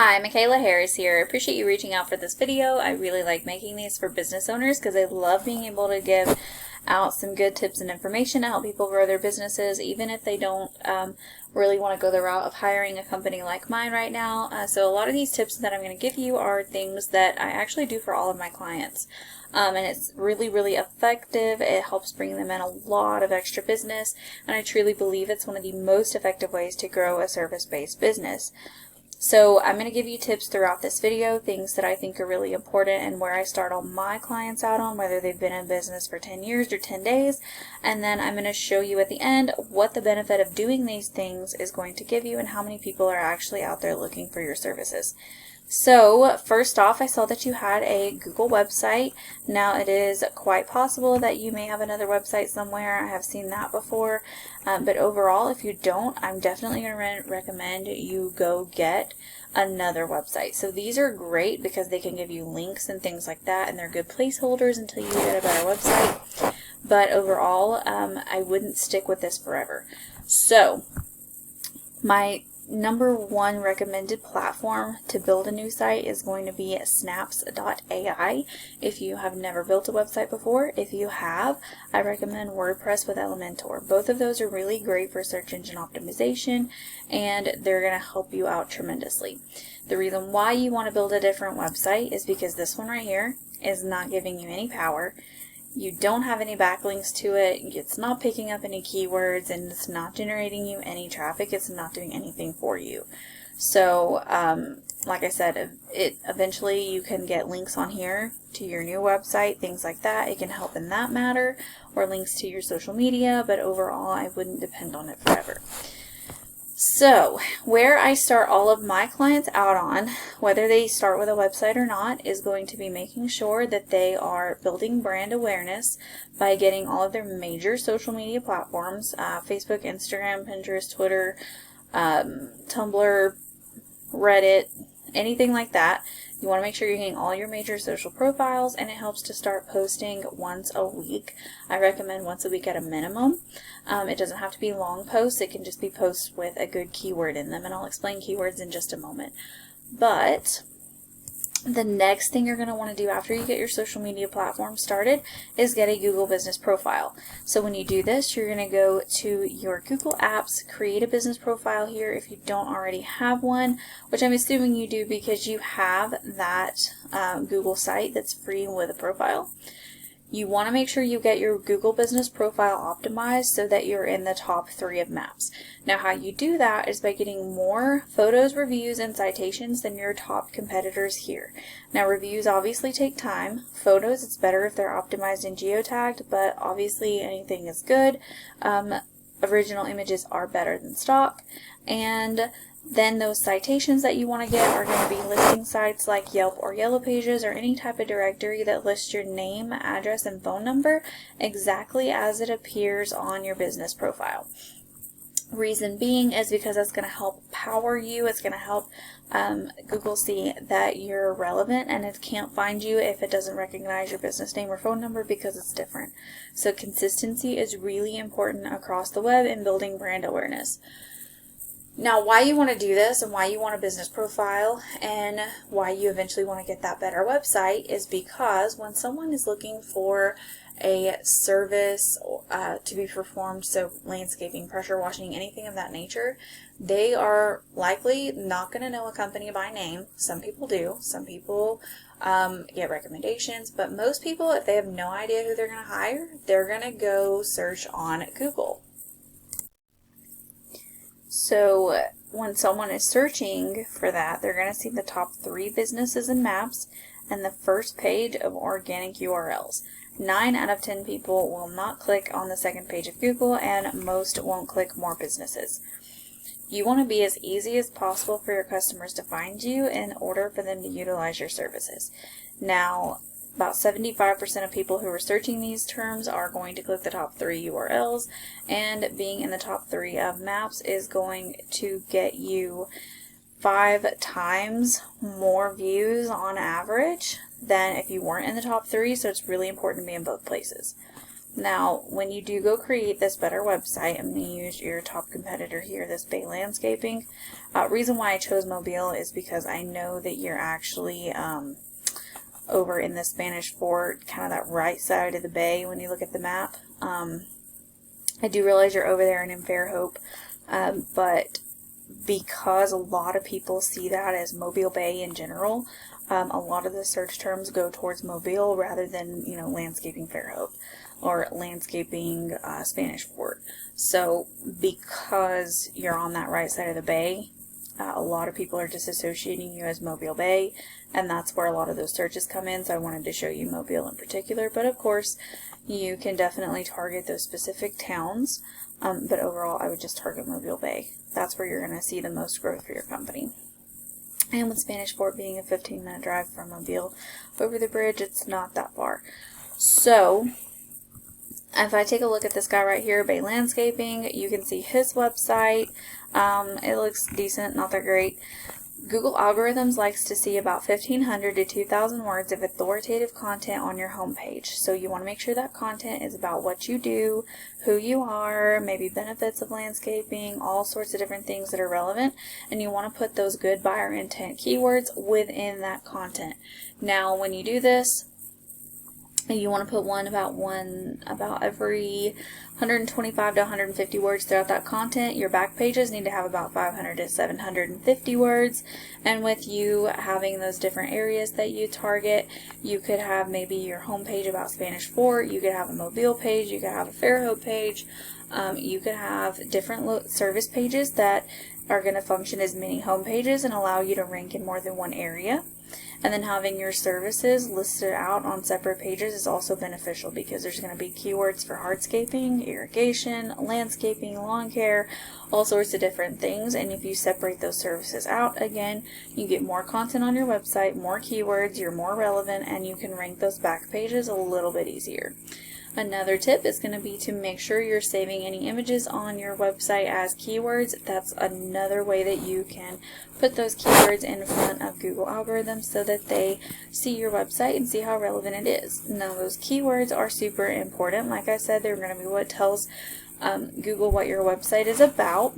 Hi, Michaela Harris here. I appreciate you reaching out for this video. I really like making these for business owners because I love being able to give out some good tips and information to help people grow their businesses, even if they don't really want to go the route of hiring a company like mine right now. So a lot of these tips that I'm going to give you are things that I actually do for all of my clients. And it's really effective. It helps bring them in a lot of extra business, and I truly believe it's one of the most effective ways to grow a service-based business. So I'm going to give you tips throughout this video, things that I think are really important and where I start all my clients out on, whether they've been in business for 10 years or 10 days. And then I'm going to show you at the end what the benefit of doing these things is going to give you and how many people are actually out there looking for your services. So first off, I saw that you had a Google website. Now it is quite possible that you may have another website somewhere. I have seen that before. But overall, if you don't, I'm definitely going to recommend you go get another website. So these are great because they can give you links and things like that, and they're good placeholders until you get a better website. But overall, I wouldn't stick with this forever. So my number one recommended platform to build a new site is going to be snaps.ai. If you have never built a website before, if you have, I recommend WordPress with Elementor. Both of those are really great for search engine optimization, and they're going to help you out tremendously. The reason why you want to build a different website is because this one right here is not giving you any power. You don't have any backlinks to it, it's not picking up any keywords, and it's not generating you any traffic. It's not doing anything for you. So, like I said, eventually you can get links on here to your new website, things like that. It can help in that matter, or links to your social media, but overall I wouldn't depend on it forever. So, where I start all of my clients out on, whether they start with a website or not, is going to be making sure that they are building brand awareness by getting all of their major social media platforms, Facebook, Instagram, Pinterest, Twitter, Tumblr, Reddit, anything like that. You want to make sure you're getting all your major social profiles, and it helps to start posting once a week. I recommend once a week at a minimum. It doesn't have to be long posts. It can just be posts with a good keyword in them, and I'll explain keywords in just a moment. But the next thing you're going to want to do after you get your social media platform started is get a Google business profile. So when you do this, you're going to go to your Google Apps, create a business profile here if you don't already have one, which I'm assuming you do because you have that Google site that's free with a profile. You want to make sure you get your Google business profile optimized so that you're in the top 3 of maps. Now how you do that is by getting more photos, reviews, and citations than your top competitors here. Now reviews obviously take time. Photos, it's better if they're optimized and geotagged, but obviously anything is good. Original images are better than stock. And then those citations that you want to get are going to be listing sites like Yelp or Yellow Pages or any type of directory that lists your name, address, and phone number exactly as it appears on your business profile. Reason being is because that's going to help power you. It's going to help Google see that you're relevant, and it can't find you if it doesn't recognize your business name or phone number because it's different. So consistency is really important across the web in building brand awareness. Now, why you want to do this and why you want a business profile and why you eventually want to get that better website is because when someone is looking for a service to be performed, so landscaping, pressure washing, anything of that nature, they are likely not going to know a company by name. Some people do. Some people get recommendations, but most people, if they have no idea who they're going to hire, they're going to go search on Google. So when someone is searching for that, they're going to see the top 3 businesses and maps and the first page of organic URLs. 9 out of 10 people will not click on the second page of Google, and most won't click more businesses. You want to be as easy as possible for your customers to find you in order for them to utilize your services. Now, about 75% of people who are searching these terms are going to click the top 3 URLs, and being in the top 3 of maps is going to get you 5 times more views on average than if you weren't in the top 3, so it's really important to be in both places. Now, when you do go create this better website, I'm going to use your top competitor here, this Bay Landscaping. Reason why I chose Mobile is because I know that you're actually over in the Spanish Fort, kind of that right side of the bay when you look at the map. I do realize you're over there and in Fairhope, but because a lot of people see that as Mobile Bay in general, a lot of the search terms go towards Mobile rather than, you know, landscaping Fairhope or landscaping Spanish Fort. So because you're on that right side of the bay, a lot of people are just associating you as Mobile Bay, and that's where a lot of those searches come in. So I wanted to show you Mobile in particular, but of course you can definitely target those specific towns, but overall I would just target Mobile Bay. That's where you're going to see the most growth for your company. And with Spanish Fort being a 15-minute drive from Mobile over the bridge, it's not that far. So if I take a look at this guy right here, Bay Landscaping, you can see his website. It looks decent, not that great. Google algorithms likes to see about 1,500 to 2,000 words of authoritative content on your homepage. So you want to make sure that content is about what you do, who you are, maybe benefits of landscaping, all sorts of different things that are relevant. And you want to put those good buyer intent keywords within that content. Now, when you do this, you want to put one about every 125 to 150 words throughout that content. Your back pages need to have about 500 to 750 words. And with you having those different areas that you target, you could have maybe your home page about Spanish Fort, you could have a Mobile page, you could have a Fairhope page, you could have different service pages that are going to function as mini home pages and allow you to rank in more than one area. And then having your services listed out on separate pages is also beneficial because there's going to be keywords for hardscaping, irrigation, landscaping, lawn care, all sorts of different things. And if you separate those services out, again, you get more content on your website, more keywords, you're more relevant, and you can rank those back pages a little bit easier. Another tip is going to be to make sure you're saving any images on your website as keywords. That's another way that you can put those keywords in front of Google algorithms so that they see your website and see how relevant it is. Now, those keywords are super important. Like I said, they're going to be what tells Google what your website is about.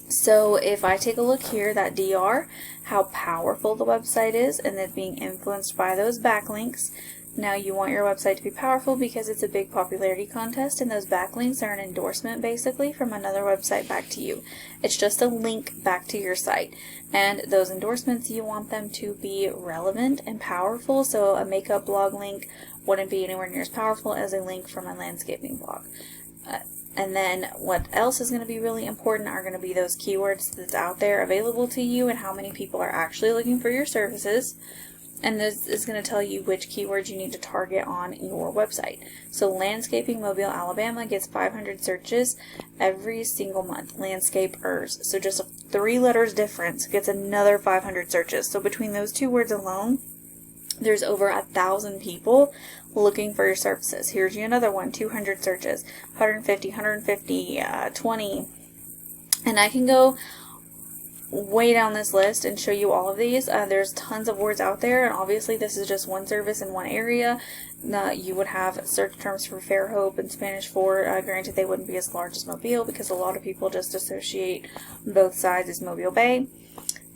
So if I take a look here, that DR, how powerful the website is, and then being influenced by those backlinks. Now you want your website to be powerful because it's a big popularity contest, and those backlinks are an endorsement basically from another website back to you. It's just a link back to your site, and those endorsements, you want them to be relevant and powerful. So a makeup blog link wouldn't be anywhere near as powerful as a link from a landscaping blog. And then what else is going to be really important are going to be those keywords that's out there available to you and how many people are actually looking for your services. And this is going to tell you which keywords you need to target on your website. So landscaping Mobile, Alabama gets 500 searches every single month. Landscapers, so just 3 letters difference, gets another 500 searches. So between those 2 words alone, there's over 1,000 people looking for your services. Here's you another one, 200 searches, 150, 20. And I can go way down this list and show you all of these. There's tons of words out there, and obviously this is just one service in one area. You would have search terms for Fairhope and Spanish Fort. Granted, they wouldn't be as large as Mobile because a lot of people just associate both sides as Mobile Bay.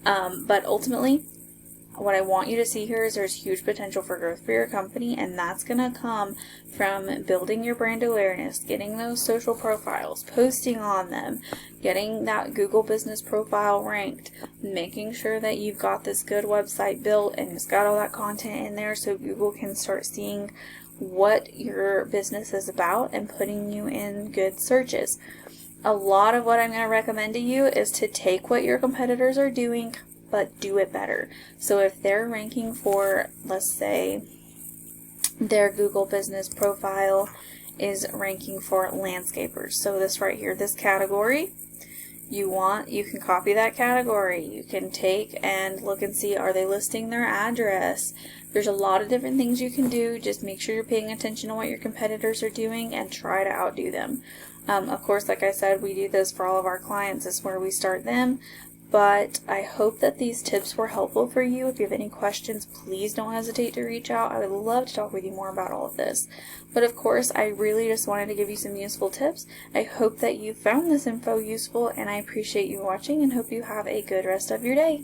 But ultimately, what I want you to see here is there's huge potential for growth for your company, and that's going to come from building your brand awareness, getting those social profiles, posting on them, getting that Google business profile ranked, making sure that you've got this good website built and it's got all that content in there so Google can start seeing what your business is about and putting you in good searches. A lot of what I'm going to recommend to you is to take what your competitors are doing, but do it better. So if they're ranking for, let's say, their Google business profile is ranking for landscapers. So this right here, this category, you can copy that category. You can take and look and see, are they listing their address? There's a lot of different things you can do. Just make sure you're paying attention to what your competitors are doing and try to outdo them. Of course, like I said, we do this for all of our clients. This is where we start them. But I hope that these tips were helpful for you. If you have any questions, please don't hesitate to reach out. I would love to talk with you more about all of this. But of course, I really just wanted to give you some useful tips. I hope that you found this info useful, and I appreciate you watching and hope you have a good rest of your day.